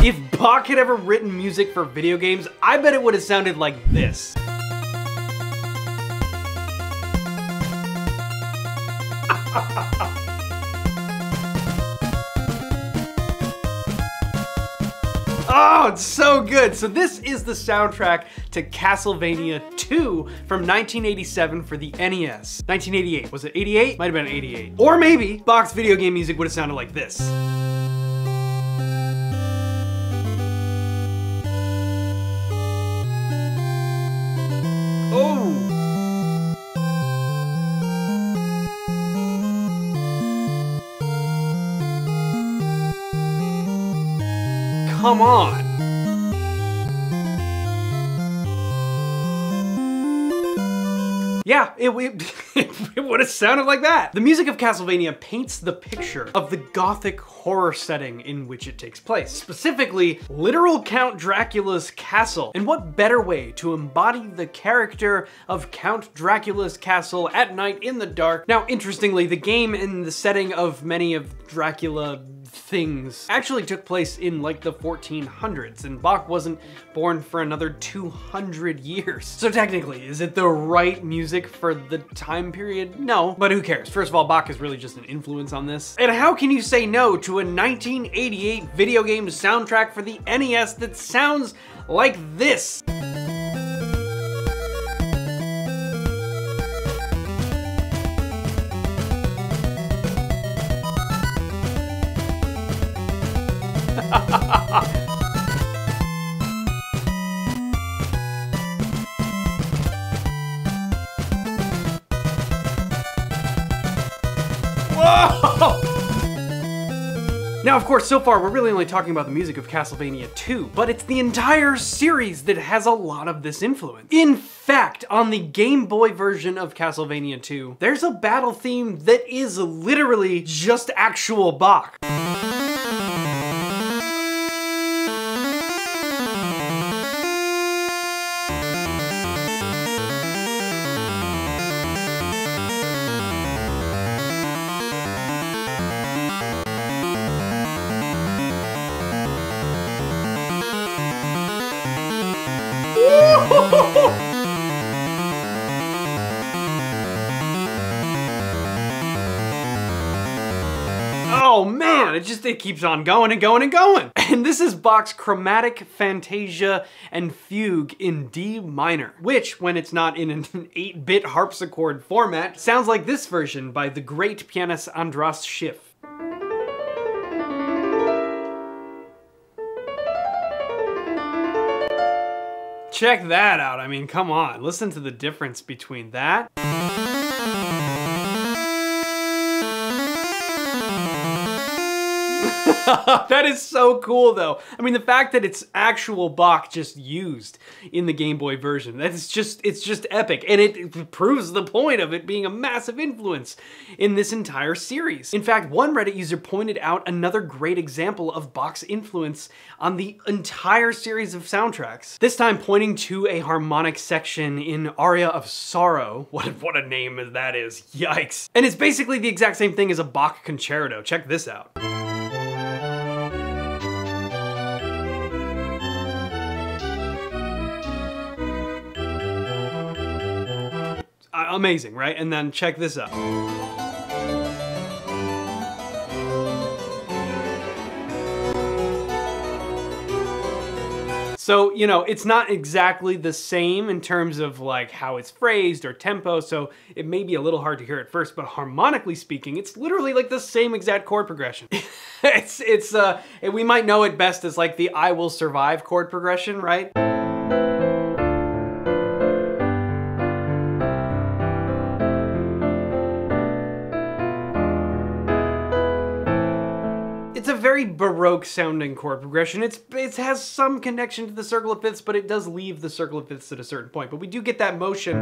If Bach had ever written music for video games, I bet it would have sounded like this. Oh, it's so good. So this is the soundtrack to Castlevania 2 from 1987 for the NES. 1988, was it 88? Might have been 88. Or maybe Bach's video game music would have sounded like this. Oh! Come on! Yeah, it would have sounded like that. The music of Castlevania paints the picture of the gothic horror setting in which it takes place. Specifically, literal Count Dracula's castle. And what better way to embody the character of Count Dracula's castle at night in the dark? Now, interestingly, the game in the setting of many of Dracula things actually took place in like the 1400s, and Bach wasn't born for another 200 years. So technically, is it the right music for the time period? No, but who cares? First of all, Bach is really just an influence on this. And how can you say no to a 1988 video game soundtrack for the NES that sounds like this? Whoa! Now, of course, so far, we're really only talking about the music of Castlevania 2, but it's the entire series that has a lot of this influence. In fact, on the Game Boy version of Castlevania 2, there's a battle theme that is literally just actual Bach. Oh man, it keeps on going and going and going. And this is Bach's Chromatic Fantasia and Fugue in D minor, which, when it's not in an 8-bit harpsichord format, sounds like this version by the great pianist Andras Schiff. Check that out. I mean, come on. Listen to the difference between that. That is so cool though. I mean, the fact that it's actual Bach just used in the Game Boy version, it's just epic. And it proves the point of it being a massive influence in this entire series. In fact, one Reddit user pointed out another great example of Bach's influence on the entire series of soundtracks. This time pointing to a harmonic section in Aria of Sorrow. What a name that is, yikes. And it's basically the exact same thing as a Bach concerto. Check this out. Amazing, right? And then check this out. So, you know, it's not exactly the same in terms of like how it's phrased or tempo, so it may be a little hard to hear at first, but harmonically speaking, it's literally like the same exact chord progression. We might know it best as like the I Will Survive chord progression, right? It's a very Baroque sounding chord progression. It has some connection to the circle of fifths, but it does leave the circle of fifths at a certain point. But we do get that motion,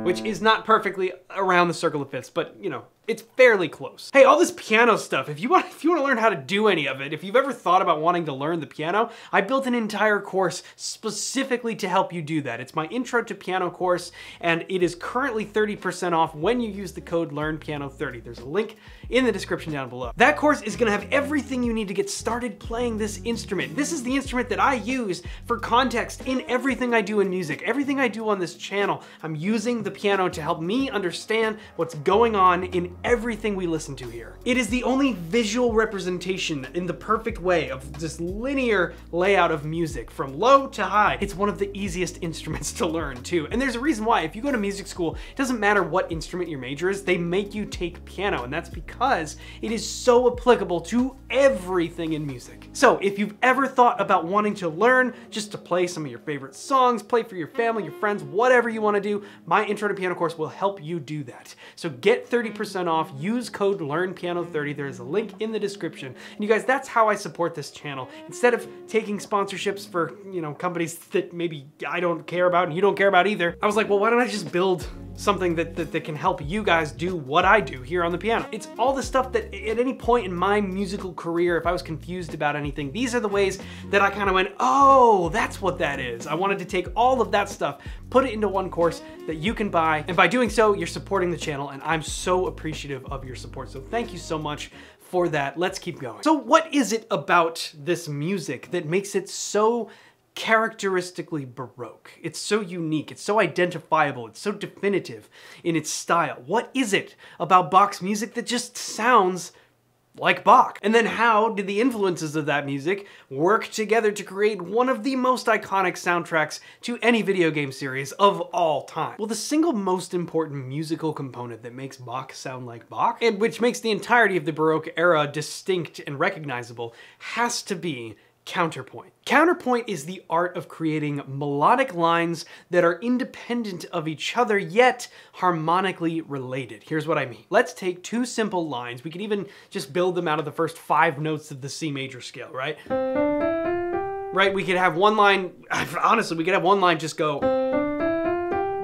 which is not perfectly around the circle of fifths, but you know, It's fairly close. Hey, all this piano stuff, if you want to learn how to do any of it, if you've ever thought about wanting to learn the piano, I built an entire course specifically to help you do that. It's my Intro to Piano course, and it is currently 30% off when you use the code LEARNPiano30. There's a link in the description down below. That course is gonna have everything you need to get started playing this instrument. This is the instrument that I use for context in everything I do in music. Everything I do on this channel, I'm using the piano to help me understand what's going on in everything we listen to here. It is the only visual representation in the perfect way of this linear layout of music from low to high. It's one of the easiest instruments to learn too. And there's a reason why. If you go to music school, it doesn't matter what instrument your major is, they make you take piano, and that's because it is so applicable to everything in music. So if you've ever thought about wanting to learn just to play some of your favorite songs, play for your family, your friends, whatever you want to do, my Intro to Piano course will help you do that. So get 30% off, use code LEARNPiano30. There is a link in the description. And you guys, that's how I support this channel. Instead of taking sponsorships for, companies that maybe I don't care about and you don't care about either, I was like, well, why don't I just build something that can help you guys do what I do here on the piano. It's all the stuff that at any point in my musical career, if I was confused about anything, these are the ways that I kind of went, oh, that's what that is. I wanted to take all of that stuff, put it into one course that you can buy, and by doing so, you're supporting the channel, and I'm so appreciative of your support. So thank you so much for that. Let's keep going. So what is it about this music that makes it so characteristically Baroque? It's so unique, it's so identifiable, it's so definitive in its style. What is it about Bach's music that just sounds like Bach? And then how did the influences of that music work together to create one of the most iconic soundtracks to any video game series of all time? Well, the single most important musical component that makes Bach sound like Bach, and which makes the entirety of the Baroque era distinct and recognizable, has to be counterpoint. Counterpoint is the art of creating melodic lines that are independent of each other, yet harmonically related. Here's what I mean. Let's take two simple lines. We could even just build them out of the first 5 notes of the C major scale, right? Right, we could have one line, honestly, we could have one line just go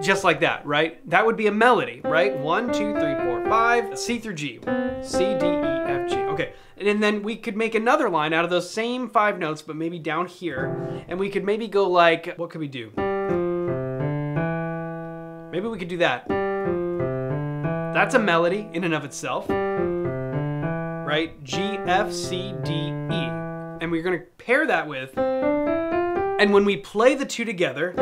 just like that, right? That would be a melody, right? 1, 2, 3, 4, 5, C through G, C, D, E, F, G. Okay, and then we could make another line out of those same 5 notes, but maybe down here, and we could maybe go like, what could we do? Maybe we could do that. That's a melody in and of itself, right? G, F, C, D, E. And we're gonna pair that with, and when we play the two together,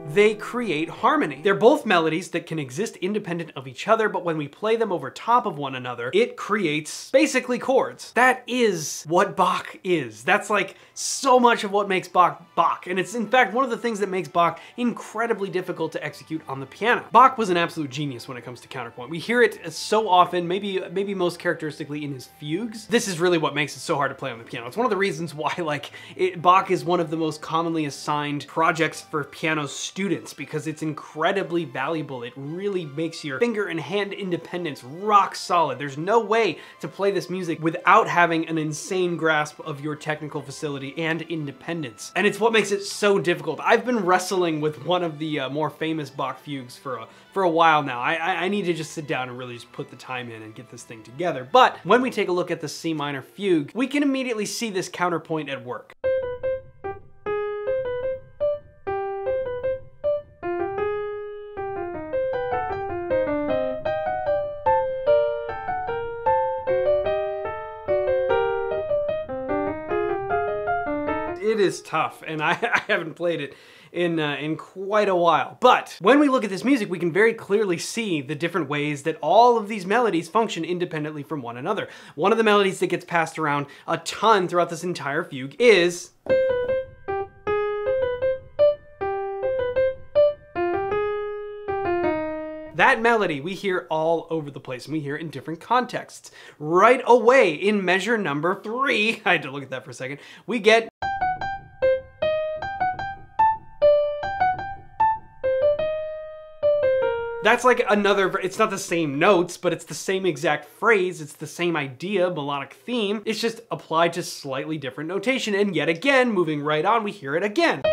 they create harmony. They're both melodies that can exist independent of each other, but when we play them over top of one another, it creates basically chords. That is what Bach is. That's like so much of what makes Bach Bach. And it's in fact one of the things that makes Bach incredibly difficult to execute on the piano. Bach was an absolute genius when it comes to counterpoint. We hear it so often, maybe most characteristically in his fugues. This is really what makes it so hard to play on the piano. It's one of the reasons why Bach is one of the most commonly assigned projects for piano students, because it's incredibly valuable. It really makes your finger and hand independence rock solid. There's no way to play this music without having an insane grasp of your technical facility and independence. And it's what makes it so difficult. I've been wrestling with one of the more famous Bach fugues for a while now. I need to just sit down and really just put the time in and get this thing together. But when we take a look at the C minor fugue, we can immediately see this counterpoint at work. It is tough, and I haven't played it in quite a while. But when we look at this music, we can very clearly see the different ways that all of these melodies function independently from one another. One of the melodies that gets passed around a ton throughout this entire fugue is that melody we hear all over the place, and we hear it in different contexts. Right away in measure number 3, I had to look at that for a second, we get that's like another, it's not the same notes, but it's the same exact phrase, it's the same idea, melodic theme, it's just applied to slightly different notation, and yet again, moving right on, we hear it again.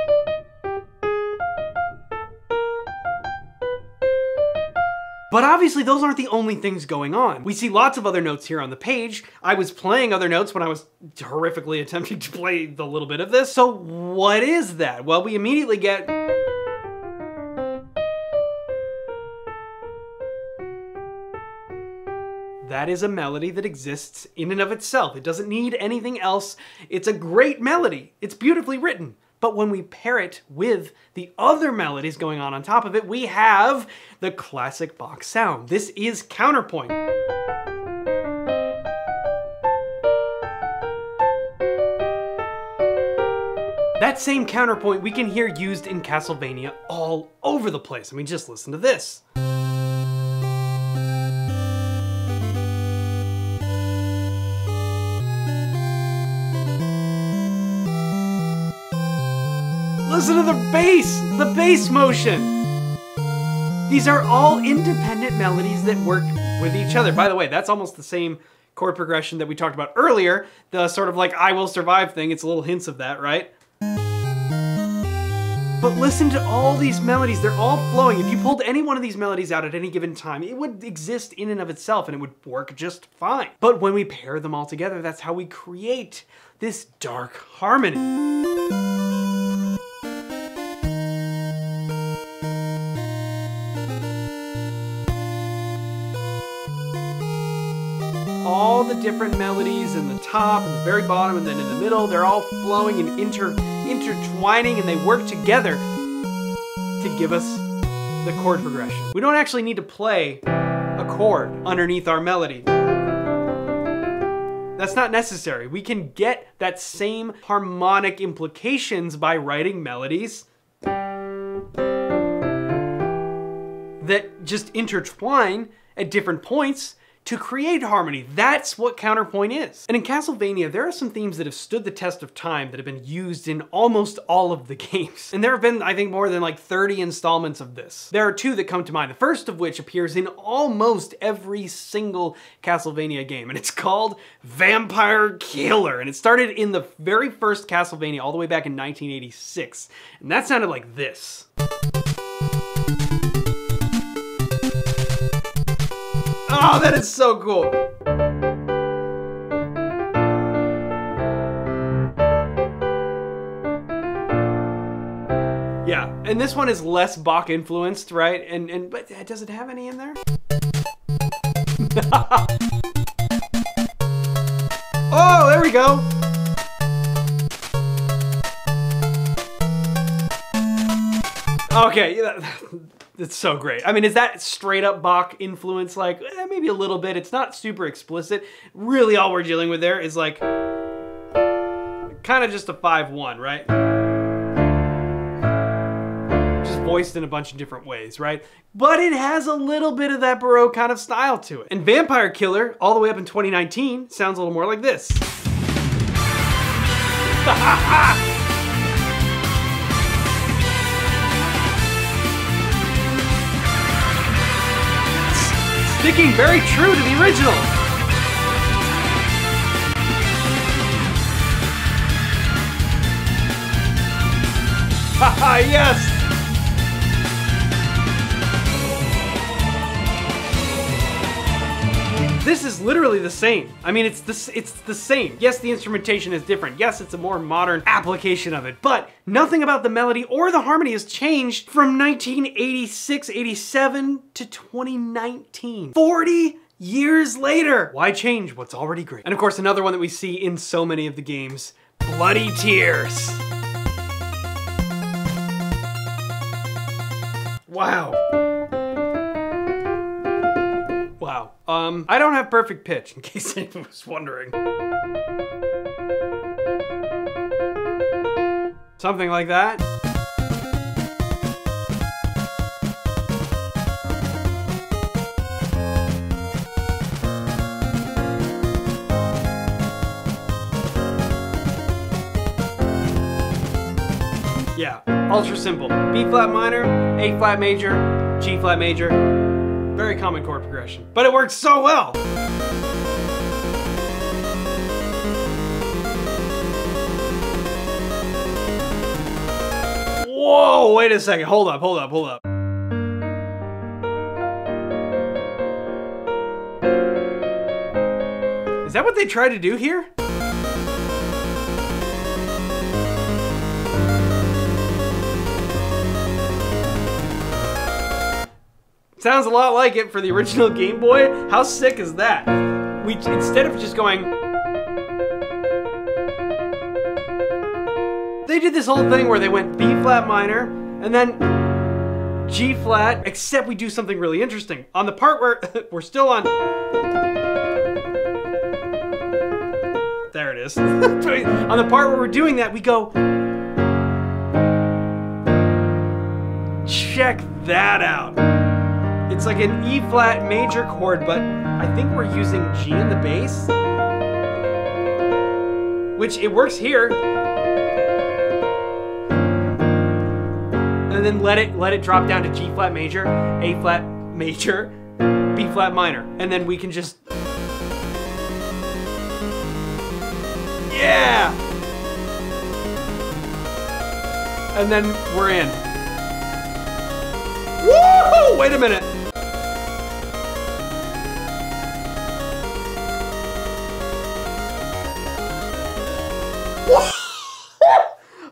But obviously those aren't the only things going on. We see lots of other notes here on the page. I was playing other notes when I was horrifically attempting to play the little bit of this. So what is that? Well, we immediately get... That is a melody that exists in and of itself. It doesn't need anything else. It's a great melody. It's beautifully written. But when we pair it with the other melodies going on top of it, we have the classic Bach sound. This is counterpoint. That same counterpoint we can hear used in Castlevania all over the place. I mean, just listen to this. Listen to the bass motion. These are all independent melodies that work with each other. By the way, that's almost the same chord progression that we talked about earlier, the sort of like I will survive thing. It's little hints of that, right? But listen to all these melodies, they're all flowing. If you pulled any one of these melodies out at any given time, it would exist in and of itself and it would work just fine. But when we pair them all together, that's how we create this dark harmony. All the different melodies in the top and the very bottom and then in the middle, they're all flowing and intertwining, and they work together to give us the chord progression. We don't actually need to play a chord underneath our melody. That's not necessary. We can get that same harmonic implications by writing melodies that just intertwine at different points to create harmony. That's what counterpoint is. And in Castlevania, there are some themes that have stood the test of time that have been used in almost all of the games. And there have been, I think, more than like 30 installments of this. There are two that come to mind, the first of which appears in almost every single Castlevania game, and it's called Vampire Killer. And it started in the very first Castlevania all the way back in 1986. And that sounded like this. Oh, that is so cool. Yeah, and this one is less Bach influenced, right? But does it have any in there? Oh, there we go. Okay, that's so great. I mean, is that straight up Bach influence? Like, maybe a little bit. It's not super explicit. Really all we're dealing with there is like, kind of just a 5-1, right? Just voiced in a bunch of different ways, right? But it has a little bit of that Baroque kind of style to it. And Vampire Killer, all the way up in 2019, sounds a little more like this. Sticking very true to the original. Haha, yes! This is literally the same. I mean, it's the same. Yes, the instrumentation is different. Yes, it's a more modern application of it, but nothing about the melody or the harmony has changed from 1986, 87 to 2019. 40 years later. Why change what's already great? And of course, another one that we see in so many of the games, Bloody Tears. Wow. Wow. I don't have perfect pitch, in case anyone was wondering. Something like that. Yeah, ultra simple. B flat minor, A flat major, G flat major. Very common chord progression, but it works so well. Whoa, wait a second, hold up. Is that what they tried to do here? Sounds a lot like it for the original Game Boy. How sick is that? Instead of just going... They did this whole thing where they went B flat minor, and then G flat, except we do something really interesting. On the part where we're still on... There it is. On the part where we're doing that, we go... Check that out. It's like an E flat major chord, but I think we're using G in the bass. Which, it works here. And then let it drop down to G flat major, A flat major, B flat minor. And then we can just... Yeah! And then we're in. Woo! Wait a minute.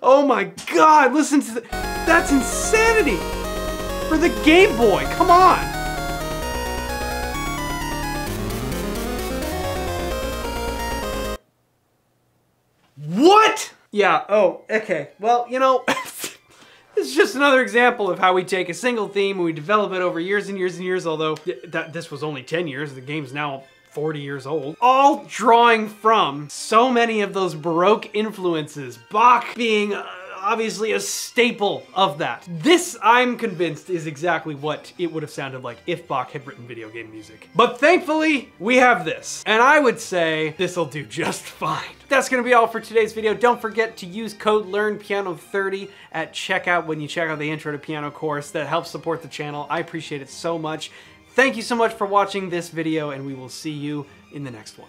Oh my God, listen to that's insanity! For the Game Boy, come on! What? Yeah, oh, okay. Well, you know, it's just another example of how we take a single theme and we develop it over years and years and years, although this was only 10 years, the game's now 40 years old, all drawing from so many of those Baroque influences, Bach being obviously a staple of that. This, I'm convinced, is exactly what it would have sounded like if Bach had written video game music. But thankfully, we have this, and I would say this'll do just fine. That's gonna be all for today's video. Don't forget to use code LEARNPIANO30 at checkout when you check out the Intro to Piano course. That helps support the channel. I appreciate it so much. Thank you so much for watching this video, and we will see you in the next one.